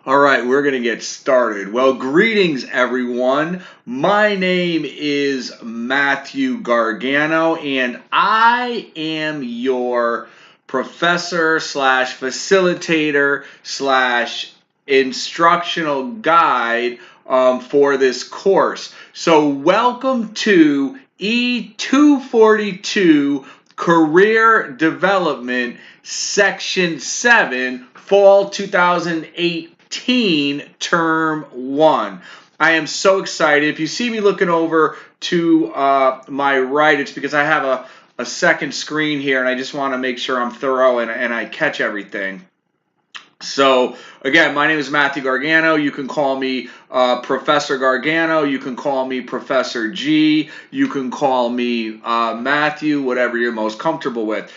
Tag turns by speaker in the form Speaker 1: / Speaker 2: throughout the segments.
Speaker 1: All right, we're going to get started. Well, greetings, everyone. My name is Matthew Gargano, and I am your professor slash facilitator slash instructional guide for this course. So welcome to E242 Career Development Section 7, Fall 2018, Term 1. I am so excited. If you see me looking over to my right, it's because I have a second screen here, and I just want to make sure I'm thorough and I catch everything. So, again, my name is Matthew Gargano. You can call me Professor Gargano. You can call me Professor G. You can call me Matthew, whatever you're most comfortable with.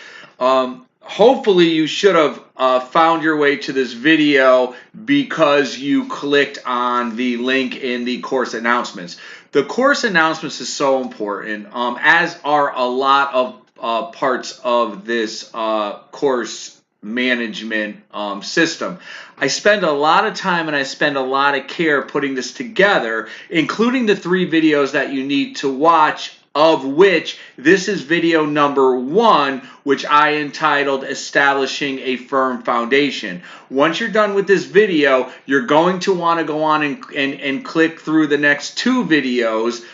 Speaker 1: Hopefully, you should have found your way to this video because you clicked on the link in the course announcements. The course announcements is so important, as are a lot of parts of this course management system. I spend a lot of time and I spend a lot of care putting this together, including the 3 videos that you need to watch, of which this is video number 1, which I entitled Establishing a Firm Foundation. Once you're done with this video, you're going to want to go on and click through the next 2 videos.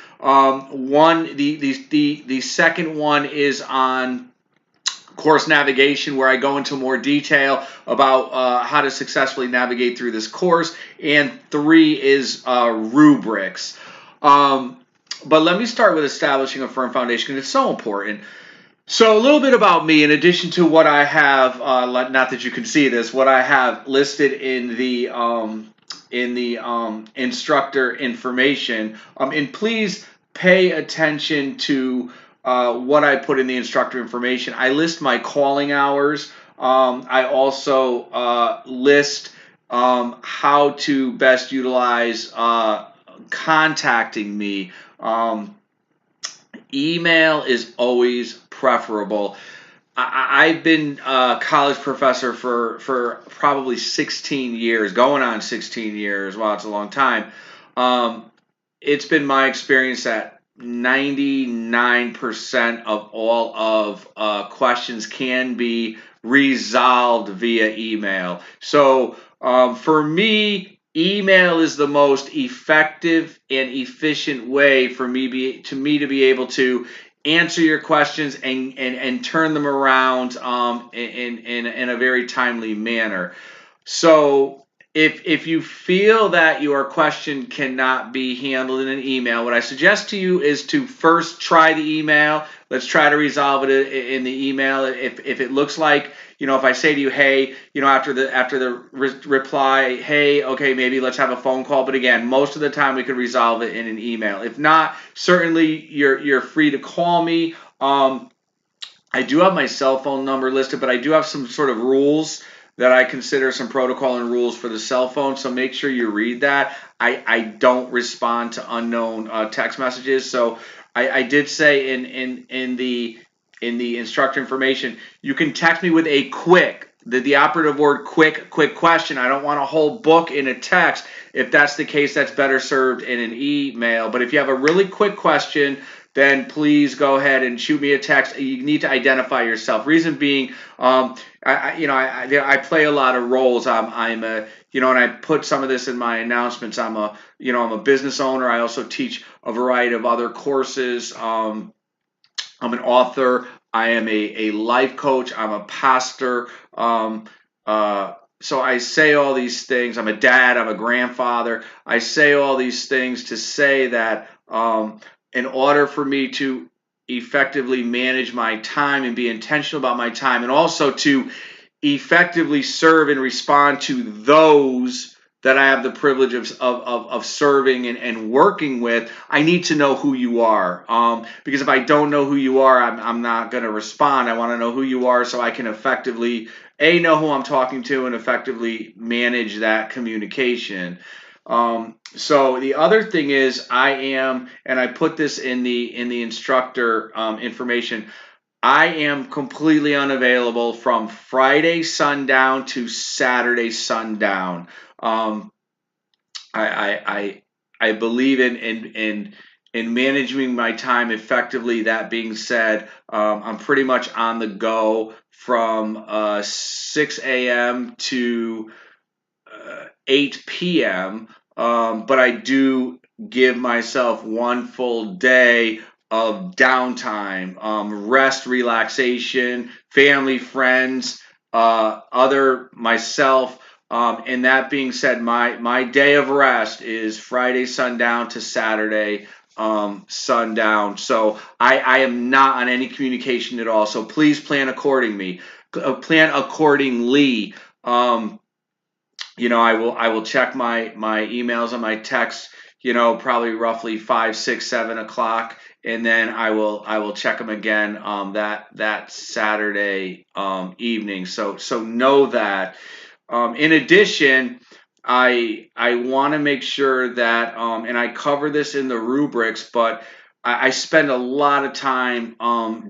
Speaker 1: The second one is on course navigation, where I go into more detail about how to successfully navigate through this course, and 3 is rubrics. But let me start with establishing a firm foundation, because it's so important. So a little bit about me, in addition to what I have, not that you can see this, what I have listed in the instructor information, and please pay attention to what I put in the instructor information. I list my calling hours. I also list how to best utilize contacting me. Email is always preferable. I've been a college professor for probably 16 years, going on 16 years. Wow, it's a long time. It's been my experience that 99% of all of questions can be resolved via email. So for me, email is the most effective and efficient way for me to be able to answer your questions and turn them around in a very timely manner. So if you feel that your question cannot be handled in an email, what I suggest to you is to first try the email. Let's try to resolve it in the email. If it looks like, if I say to you, hey, after the reply, hey, okay, maybe let's have a phone call. But again, most of the time we could resolve it in an email. If not, certainly you're free to call me. I do have my cell phone number listed, but I do have some sort of rules that I consider, some protocol and rules for the cell phone, so make sure you read that. I don't respond to unknown text messages, so I did say in the instructor information, you can text me with a quick, the operative word quick question. I don't want a whole book in a text. If that's the case, that's better served in an email. But if you have a really quick question, then please go ahead and shoot me a text. You need to identify yourself. Reason being, I play a lot of roles. I'm a, and I put some of this in my announcements. I'm a business owner. I also teach a variety of other courses. I'm an author. I am a life coach. I'm a pastor. So I say all these things. I'm a dad. I'm a grandfather. I say all these things to say that in order for me to effectively manage my time and be intentional about my time, and also to effectively serve and respond to those that I have the privilege of serving and working with, I need to know who you are. Because if I don't know who you are, I'm not going to respond. I want to know who you are so I can effectively, know who I'm talking to and effectively manage that communication. So the other thing is, I am, and I put this in the instructor information, I am completely unavailable from Friday sundown to Saturday sundown. Um, I believe in managing my time effectively. That being said, I'm pretty much on the go from 6 a.m. to 8 p.m. But I do give myself one full day of downtime, rest, relaxation, family, friends, other myself. And that being said, my day of rest is Friday sundown to Saturday sundown. So I am not on any communication at all. So please plan accordingly. Plan accordingly. I will check my emails and my texts, probably roughly 5, 6, 7 o'clock, and then I will check them again that Saturday evening. So know that. In addition, I want to make sure that and I cover this in the rubrics, but I spend a lot of time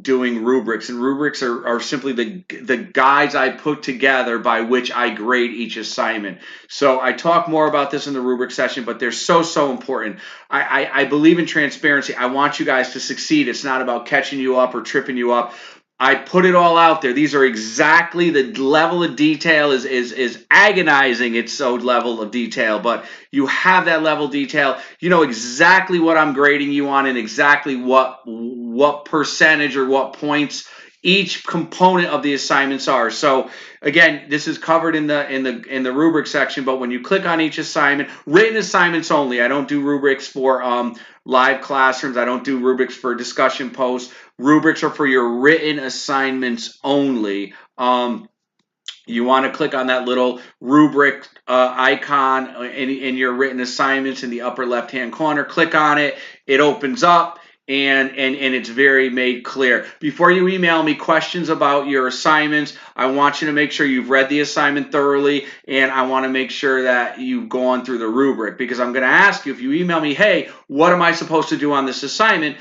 Speaker 1: doing rubrics, and rubrics are simply the guides I put together by which I grade each assignment. So I talk more about this in the rubric session, but they're so important. I believe in transparency. I want you guys to succeed. It's not about catching you up or tripping you up. I put it all out there. These are exactly the level of detail is agonizing. It's so level of detail, but you have that level of detail. You know exactly what I'm grading you on and exactly what percentage or what points each component of the assignments are. So again, this is covered in the rubric section, but when you click on each assignment, written assignments only. I don't do rubrics for live classrooms. I don't do rubrics for discussion posts. Rubrics are for your written assignments only. You want to click on that little rubric icon in your written assignments in the upper left-hand corner. Click on it. It opens up, and it's very made clear. Before you email me questions about your assignments, I want you to make sure you've read the assignment thoroughly, and I want to make sure that you've gone through the rubric, because I'm going to ask you, if you email me, hey, what am I supposed to do on this assignment?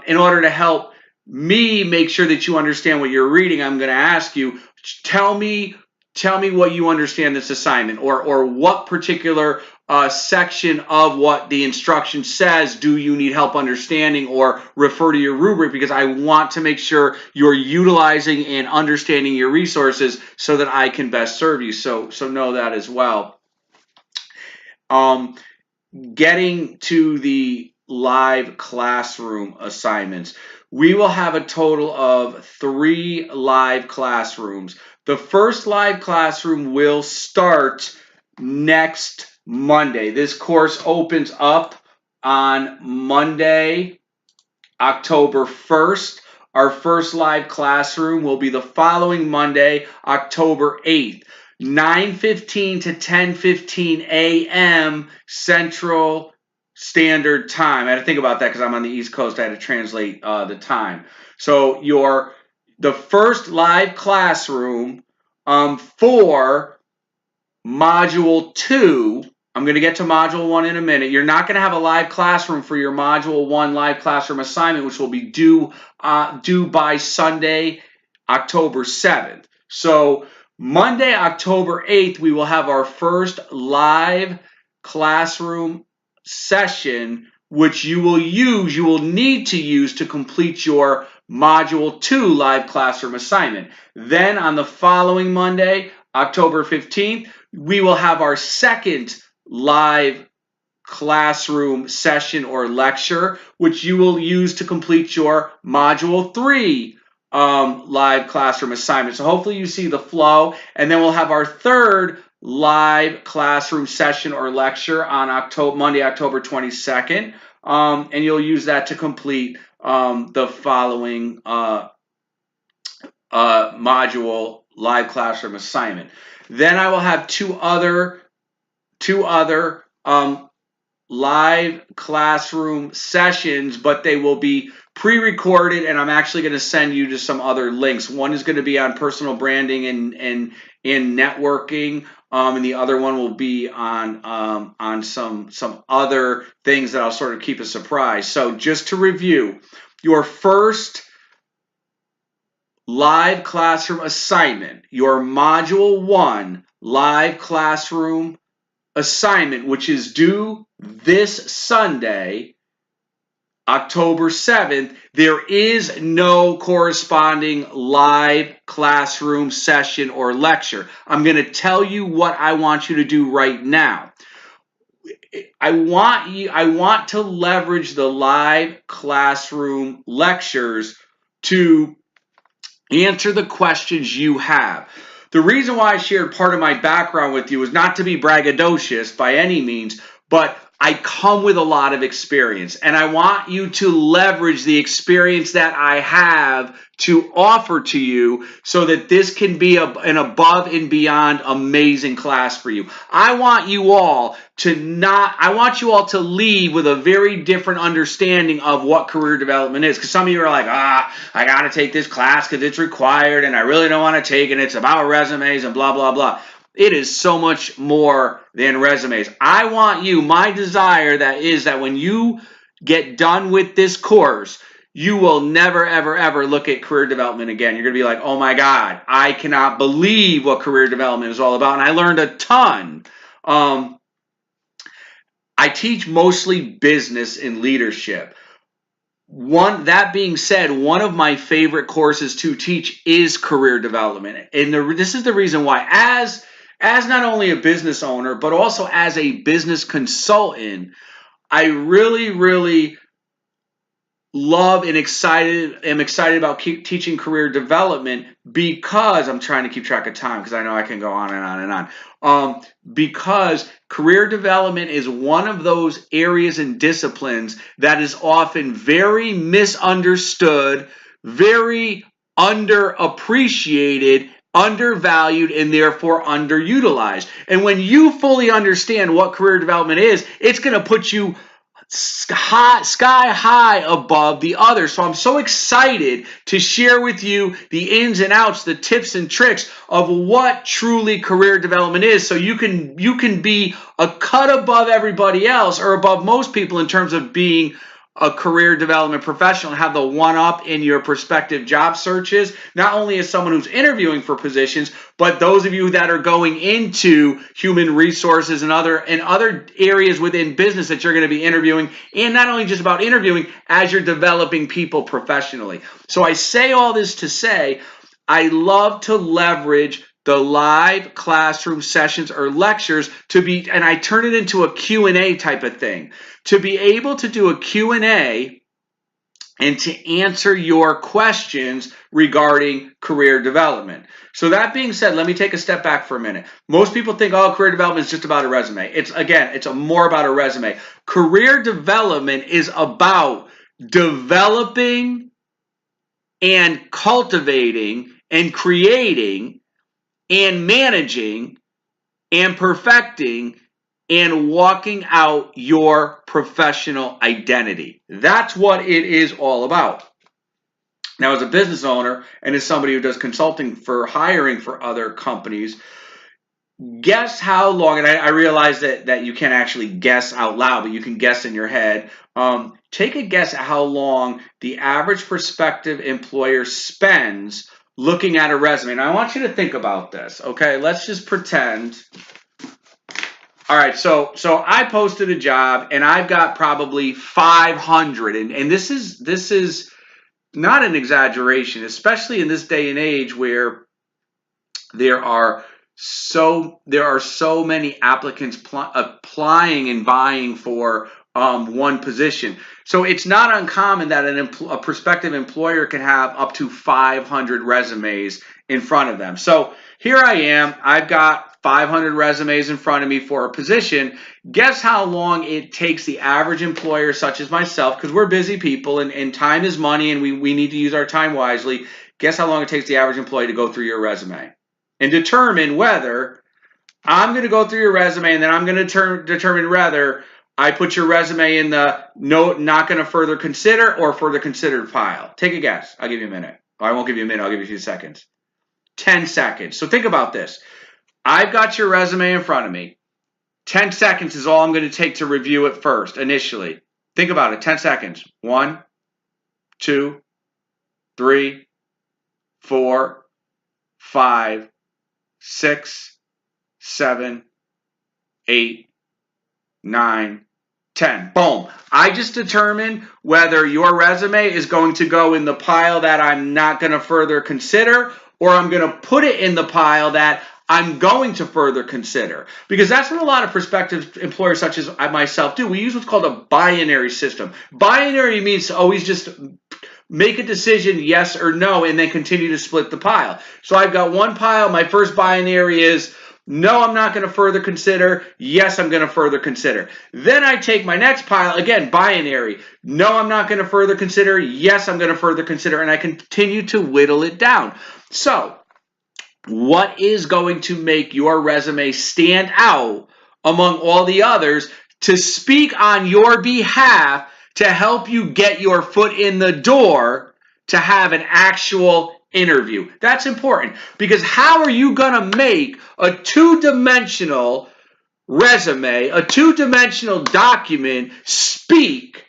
Speaker 1: In order to help me make sure that you understand what you're reading, I'm going to ask you, tell me what you understand this assignment, or what particular section of what the instruction says do you need help understanding, or refer to your rubric, because I want to make sure you're utilizing and understanding your resources so that I can best serve you. So know that as well. Getting to the live classroom assignments. We will have a total of 3 live classrooms. The first live classroom will start next Monday. This course opens up on Monday, October 1st. Our first live classroom will be the following Monday, October 8th. 9:15 to 10:15 a.m. Central Standard Time. I had to think about that because I'm on the East Coast. I had to translate the time. So the first live classroom for Module 2. I'm going to get to Module 1 in a minute. You're not going to have a live classroom for your Module 1 live classroom assignment, which will be due by Sunday, October 7th. So Monday, October 8th, we will have our first live classroom session, which you will need to use to complete your Module 2 live classroom assignment. Then on the following Monday, October 15th, we will have our second live classroom session or lecture, which you will use to complete your Module 3 live classroom assignment. So hopefully you see the flow. And then we'll have our third live classroom session or lecture on Monday, October 22nd. And you'll use that to complete the following module live classroom assignment. Then I will have two other live classroom sessions, but they will be pre-recorded, and I'm actually going to send you to some other links. One is going to be on personal branding and networking, and the other one will be on some other things that I'll sort of keep a surprise. So just to review, your first live classroom assignment, your Module 1 live classroom assignment, which is due this Sunday, October 7th, there is no corresponding live classroom session or lecture. I'm going to tell you what I want you to do right now. I want to leverage the live classroom lectures to answer the questions you have. The reason why I shared part of my background with you is not to be braggadocious by any means, but I come with a lot of experience, and I want you to leverage the experience that I have to offer to you so that this can be an above and beyond amazing class for you. I want you all to leave with a very different understanding of what career development is. Because some of you are like, I got to take this class because it's required and I really don't want to take it. It's about resumes and blah, blah, blah. It is so much more than resumes. My desire is that when you get done with this course, you will never, ever, ever look at career development again. You're going to be like, oh my God, I cannot believe what career development is all about. And I learned a ton. I teach mostly business and leadership. That being said, one of my favorite courses to teach is career development. And this is the reason why, as not only a business owner, but also as a business consultant, I really, really love and am excited about teaching career development, because I'm trying to keep track of time because I know I can go on and on and on. Because career development is one of those areas and disciplines that is often very misunderstood, very underappreciated, undervalued, and therefore underutilized. And when you fully understand what career development is, it's going to put you sky high above the others. So I'm so excited to share with you the ins and outs, the tips and tricks of what truly career development is, so you can be a cut above everybody else, or above most people, in terms of being a career development professional, have the one up in your prospective job searches, not only as someone who's interviewing for positions, but those of you that are going into human resources and other areas within business that you're going to be interviewing, and not only just about interviewing, as you're developing people professionally. So I say all this to say, I love to leverage the live classroom sessions or lectures and I turn it into a Q&A type of thing, to be able to do a Q&A and to answer your questions regarding career development. So that being said, let me take a step back for a minute. Most people think, career development is just about a resume. It's more about a resume. Career development is about developing and cultivating and creating and managing and perfecting and walking out your professional identity. That's what it is all about. Now, as a business owner and as somebody who does consulting for hiring for other companies, guess how long, and I realize that you can't actually guess out loud, but you can guess in your head. Take a guess at how long the average prospective employer spends looking at a resume. And I want you to think about this, okay? Let's just pretend. All right, so I posted a job and I've got probably 500, and this is not an exaggeration, especially in this day and age where there are so many applicants applying and vying for one position. So it's not uncommon that a prospective employer can have up to 500 resumes in front of them. So here I am, I've got 500 resumes in front of me for a position. Guess how long it takes the average employer, such as myself, because we're busy people and time is money and we need to use our time wisely. Guess how long it takes the average employee to go through your resume and determine whether I'm going to go through your resume, and then I'm going to determine whether I put your resume in the not going to further consider or further considered pile. Take a guess. I'll give you a minute. I won't give you a minute. I'll give you a few seconds. 10 seconds. So think about this. I've got your resume in front of me. 10 seconds is all I'm going to take to review it first, initially. Think about it. 10 seconds. 1, 2, 3, 4, 5, 6, 7, 8, 9, 10. Boom. I just determined whether your resume is going to go in the pile that I'm not going to further consider, or I'm going to put it in the pile that I'm going to further consider. Because that's what a lot of prospective employers such as myself do. We use what's called a binary system. Binary means to always just make a decision, yes or no, and then continue to split the pile. So I've got one pile. My first binary is no, I'm not going to further consider. Yes, I'm going to further consider. Then I take my next pile, again, binary. No, I'm not going to further consider. Yes, I'm going to further consider. And I continue to whittle it down. So what is going to make your resume stand out among all the others to speak on your behalf to help you get your foot in the door to have an actual interview? That's important, because how are you going to make a two-dimensional resume, a two-dimensional document speak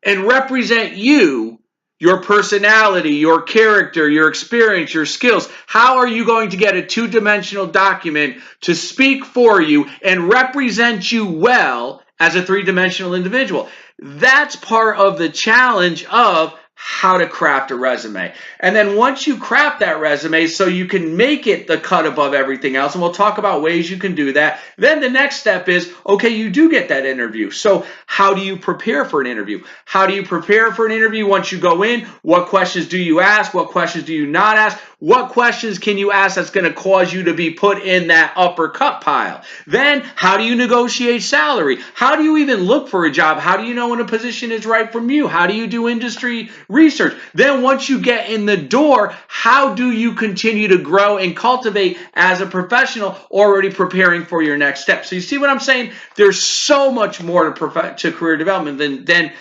Speaker 1: and represent you, your personality, your character, your experience, your skills? How are you going to get a two-dimensional document to speak for you and represent you well as a three-dimensional individual? That's part of the challenge of how to craft a resume. And then once you craft that resume so you can make it the cut above everything else, and we'll talk about ways you can do that, then the next step is, okay, you do get that interview. So how do you prepare for an interview? How do you prepare for an interview once you go in? What questions do you ask? What questions do you not ask? What questions can you ask that's going to cause you to be put in that upper cut pile? Then how do you negotiate salary? How do you even look for a job? How do you know when a position is right from you? How do you do industry research? Then once you get in the door, how do you continue to grow and cultivate as a professional, already preparing for your next step? So you see what I'm saying? There's so much more to career development than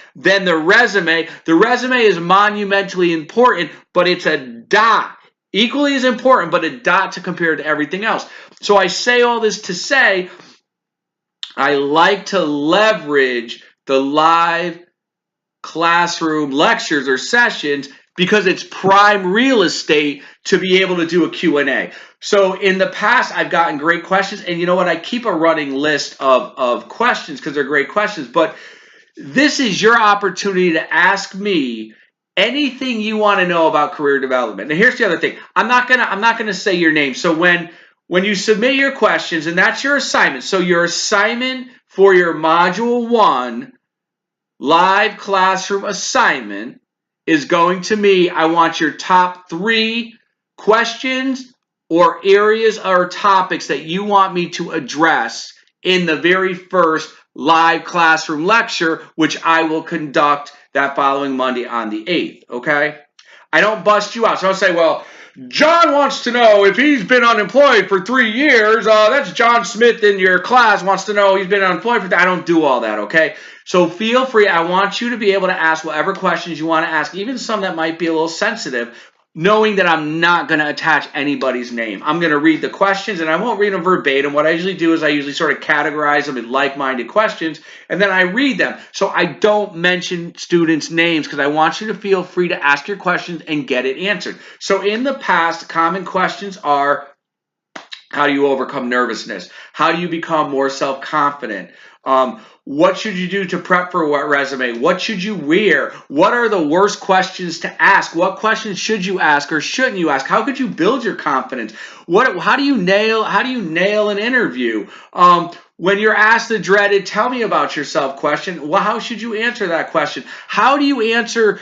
Speaker 1: the resume. The resume is monumentally important, but it's a dot. Equally as important, but a dot to compare to everything else. So I say all this to say, I like to leverage the live classroom lectures or sessions because it's prime real estate to be able to do a Q&A. So in the past, I've gotten great questions, and you know what? I keep a running list of questions because they're great questions, but this is your opportunity to ask me anything you want to know about career development. And here's the other thing. I'm not gonna say your name. So when you submit your questions, and that's your assignment. So your assignment for your Module 1 live classroom assignment is going to me, I want your top 3 questions or areas or topics that you want me to address in the very first live classroom lecture, which I will conduct that following Monday on the 8th, okay? I don't bust you out. So I don't say, well, John wants to know if he's been unemployed for 3 years. That's John Smith in your class wants to know he's been unemployed for. I don't do all that, okay? So feel free. I want you to be able to ask whatever questions you want to ask, even some that might be a little sensitive, knowing that I'm not going to attach anybody's name. I'm going to read the questions, and I won't read them verbatim. What I usually do is I usually sort of categorize them in like-minded questions, and then I read them. So I don't mention students' names because I want you to feel free to ask your questions and get it answered. So in the past, common questions are, how do you overcome nervousness? How do you become more self-confident? What should you do to prep for what resume? What should you wear? What are the worst questions to ask? What questions should you ask or shouldn't you ask? How could you build your confidence? How do you nail an interview? When you're asked the dreaded "tell me about yourself" question, well, how should you answer that question? How do you answer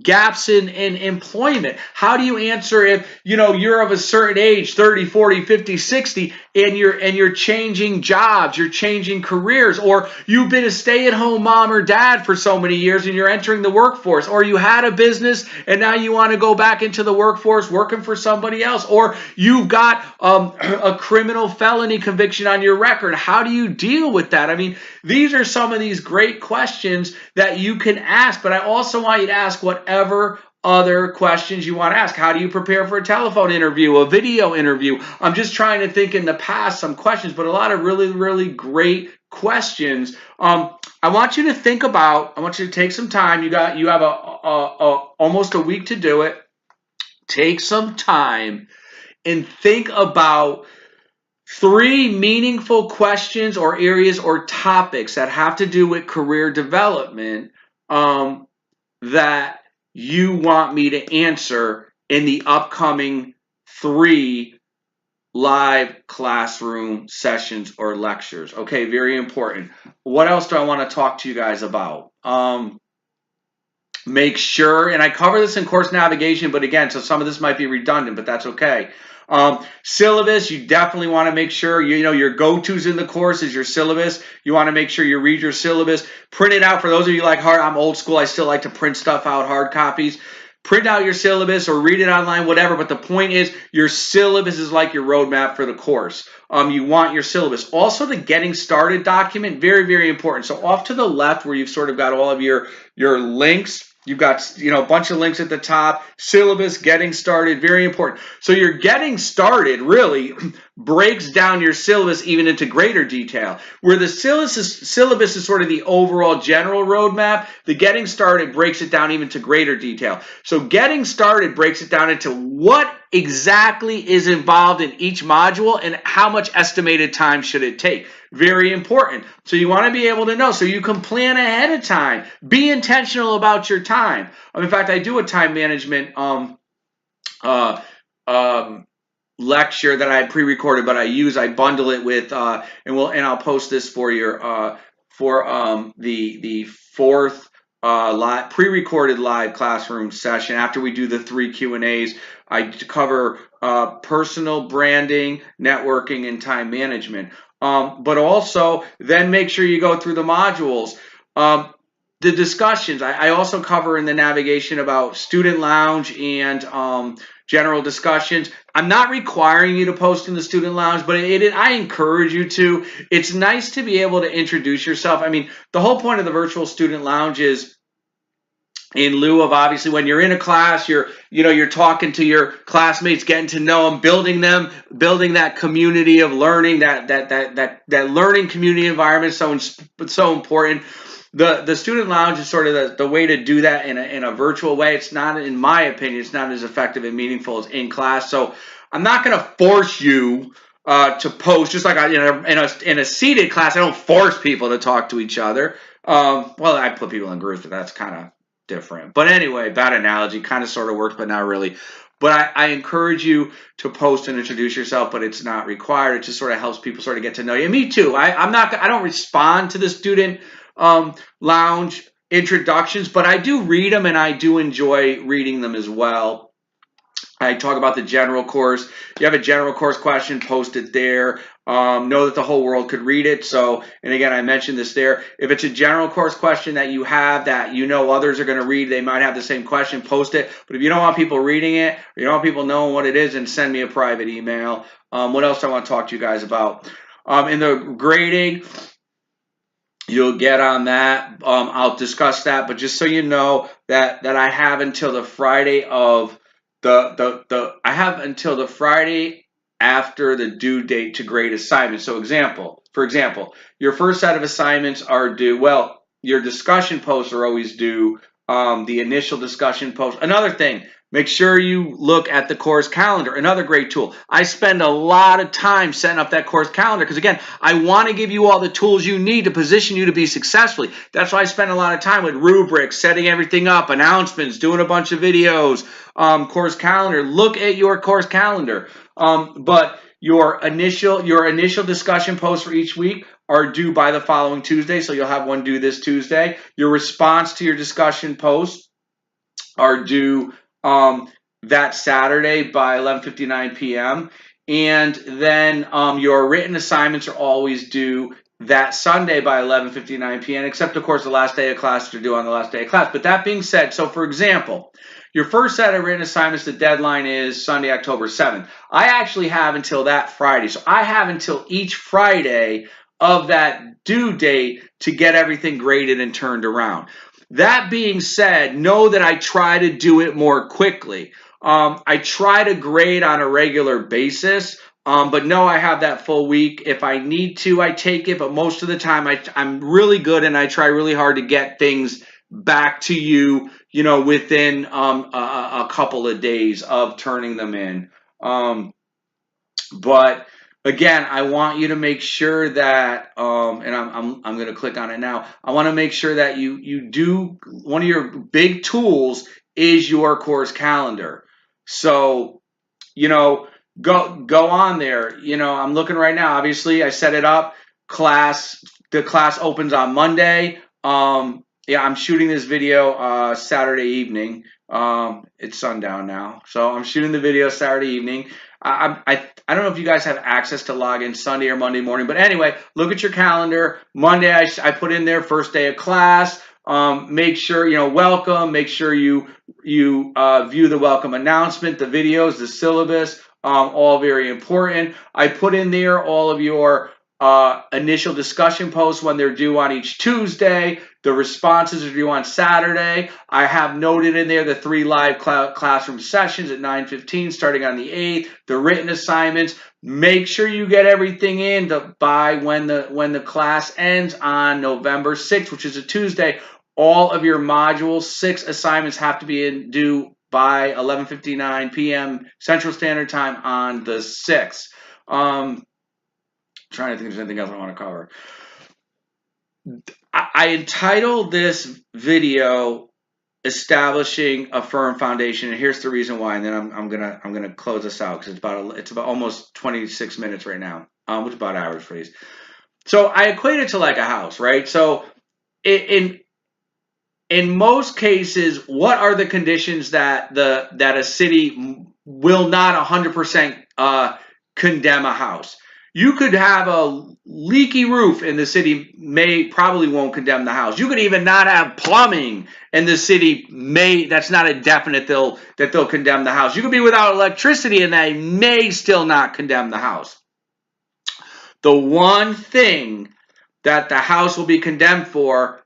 Speaker 1: gaps in employment? How do you answer if you're of a certain age, 30, 40, 50, 60, and you're changing jobs, you're changing careers, or you've been a stay-at-home mom or dad for so many years and you're entering the workforce, or you had a business and now you want to go back into the workforce working for somebody else, or you've got a criminal felony conviction on your record. How do you deal with that? I mean, these are some of these great questions that you can ask, but I also want you to ask whatever other questions you want to ask. How do you prepare for a telephone interview, a video interview? I'm just trying to think in the past some questions, but a lot of really, really great questions. I want you to think about, I want you to take some time. You have almost a week to do it. take some time and think about 3 meaningful questions or areas or topics that have to do with career development that you want me to answer in the upcoming 3 live classroom sessions or lectures. Okay, very important. What else do I want to talk to you guys about? Make sure, and I cover this in course navigation, but again, so some of this might be redundant, but that's okay. Syllabus, you definitely want to make sure, you know, your go-tos in the course is your syllabus. You want to make sure you read your syllabus. Print it out. For those of you like I'm old school, I still like to print stuff out, hard copies. Print out your syllabus or read it online, whatever. But the point is, your syllabus is like your roadmap for the course. You want your syllabus. Also, the getting started document, very, very important. So off to the left where you've sort of got all of your links, you've got, you know, a bunch of links at the top, syllabus, getting started, very important. So your getting started really breaks down your syllabus even into greater detail. Where the syllabus is sort of the overall general roadmap, the getting started breaks it down even to greater detail. So getting started breaks it down into what exactly is involved in each module and how much estimated time should it take. Very important. So you want to be able to know so you can plan ahead of time. Be intentional about your time. In fact, I do a time management lecture that I had pre-recorded, but I bundle it with and I'll post this for your the 4th pre-recorded live classroom session. After we do the 3 Q&As, I cover personal branding, networking, and time management. But also then make sure you go through the modules. The discussions, I also cover in the navigation about student lounge and general discussions. I'm not requiring you to post in the student lounge, but I encourage you to. It's nice to be able to introduce yourself. I mean, the whole point of the virtual student lounge is in lieu of obviously when you're in a class, you're talking to your classmates, getting to know them, building that community of learning, that learning community environment is so important. The student lounge is sort of the way to do that in a virtual way. It's not, in my opinion, it's not as effective and meaningful as in class. So I'm not going to force you to post, just like in a seated class. I don't force people to talk to each other. Well, I put people in groups, but that's kind of different. But anyway, bad analogy, kind of sort of works, but not really. But I encourage you to post and introduce yourself, but it's not required. It just sort of helps people sort of get to know you. And me too. I don't respond to the student lounge introductions, but I do read them and I do enjoy reading them as well. I talk about the general course. If you have a general course question, post it there. Know that the whole world could read it. So, and again, I mentioned this there. If it's a general course question that you have that you know others are going to read, they might have the same question, post it. But if you don't want people reading it, or you don't want people knowing what it is, then send me a private email. What else do I want to talk to you guys about? In the grading, you'll get on that. I'll discuss that. But just so you know that I have until the Friday of I have until the Friday after the due date to grade assignments. So for example, your first set of assignments are due, well, your discussion posts are always due, the initial discussion post. Another thing, make sure you look at the course calendar, another great tool. I spend a lot of time setting up that course calendar because, again, I want to give you all the tools you need to position you to be successfully. That's why I spend a lot of time with rubrics, setting everything up, announcements, doing a bunch of videos, course calendar. Look at your course calendar. But your initial discussion posts for each week are due by the following Tuesday, so you'll have one due this Tuesday. Your response to your discussion posts are due that Saturday by 11:59 p.m. And then your written assignments are always due that Sunday by 11:59 p.m. except, of course, the last day of class are due on the last day of class. But that being said, so for example, your first set of written assignments, the deadline is Sunday, October 7th. I actually have until that Friday. So I have until each Friday of that due date to get everything graded and turned around. That being said, know that I try to do it more quickly. I try to grade on a regular basis, but no, I have that full week. If I need to, I take it, but most of the time I'm really good and I try really hard to get things back to you, within a couple of days of turning them in. But again, I want you to make sure that, and I'm going to click on it now. I want to make sure that you do, one of your big tools is your course calendar. So, go on there. I'm looking right now. Obviously, I set it up. The class opens on Monday. Yeah, I'm shooting this video Saturday evening. It's sundown now, so I'm shooting the video Saturday evening. I don't know if you guys have access to log in Sunday or Monday morning, but anyway, look at your calendar. Monday, I put in there first day of class. Make sure, welcome. Make sure you view the welcome announcement, the videos, the syllabus, all very important. I put in there all of your initial discussion posts when they're due on each Tuesday. The responses are due on Saturday. I have noted in there the 3 live classroom sessions at 9:15 starting on the 8th, the written assignments. Make sure you get everything in by when the class ends on November 6th, which is a Tuesday. All of your modules, 6 assignments have to be due by 11:59 p.m. Central Standard Time on the 6th. Trying to think if there's anything else I want to cover. I entitled this video "Establishing a Firm Foundation," and here's the reason why. And then I'm gonna close this out because it's about almost 26 minutes right now, which is about average for these. So I equate it to like a house, right? So in most cases, what are the conditions that a city will not 100% condemn a house? You could have a leaky roof and the city probably won't condemn the house. You could even not have plumbing and the city that's not a definite that they'll condemn the house. You could be without electricity and they may still not condemn the house. The one thing that the house will be condemned for,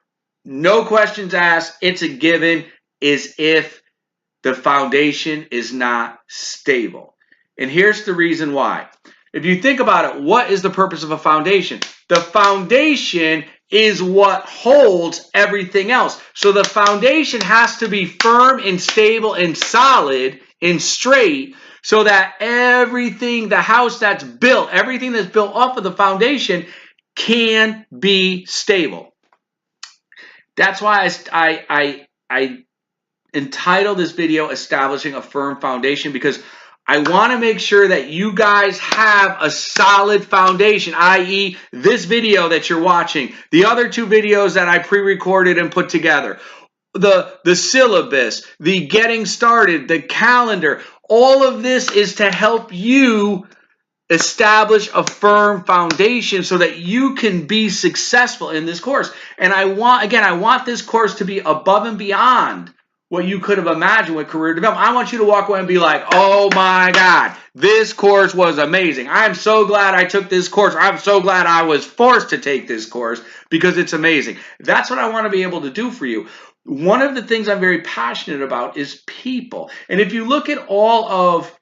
Speaker 1: no questions asked, it's a given, is if the foundation is not stable. And here's the reason why. If you think about it, what is the purpose of a foundation? The foundation is what holds everything else. So the foundation has to be firm and stable and solid and straight so that everything, the house that's built, everything that's built off of the foundation can be stable. That's why I entitled this video "Establishing a Firm Foundation," because I want to make sure that you guys have a solid foundation, i.e. this video that you're watching, the other 2 videos that I pre-recorded and put together, the syllabus, the getting started, the calendar. All of this is to help you establish a firm foundation so that you can be successful in this course. And I want this course to be above and beyond what you could have imagined with career development. I want you to walk away and be like, oh my God, this course was amazing. I'm so glad I took this course. I'm so glad I was forced to take this course because it's amazing. That's what I want to be able to do for you. One of the things I'm very passionate about is people. And if you look at all of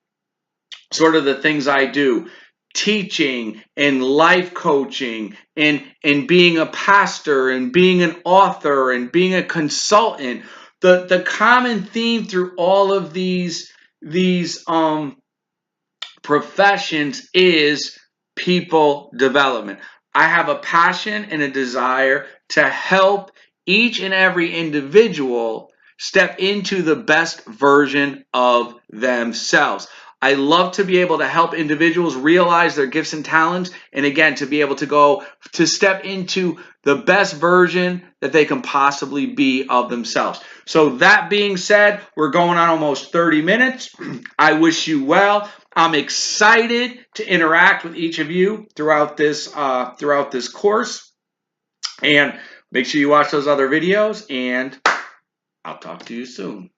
Speaker 1: sort of the things I do, teaching and life coaching and being a pastor and being an author and being a consultant, the common theme through all of these professions is people development. I have a passion and a desire to help each and every individual step into the best version of themselves. I love to be able to help individuals realize their gifts and talents, and again, to be able to step into the best version that they can possibly be of themselves. So that being said, we're going on almost 30 minutes. I wish you well. I'm excited to interact with each of you throughout this course. And make sure you watch those other videos, and I'll talk to you soon.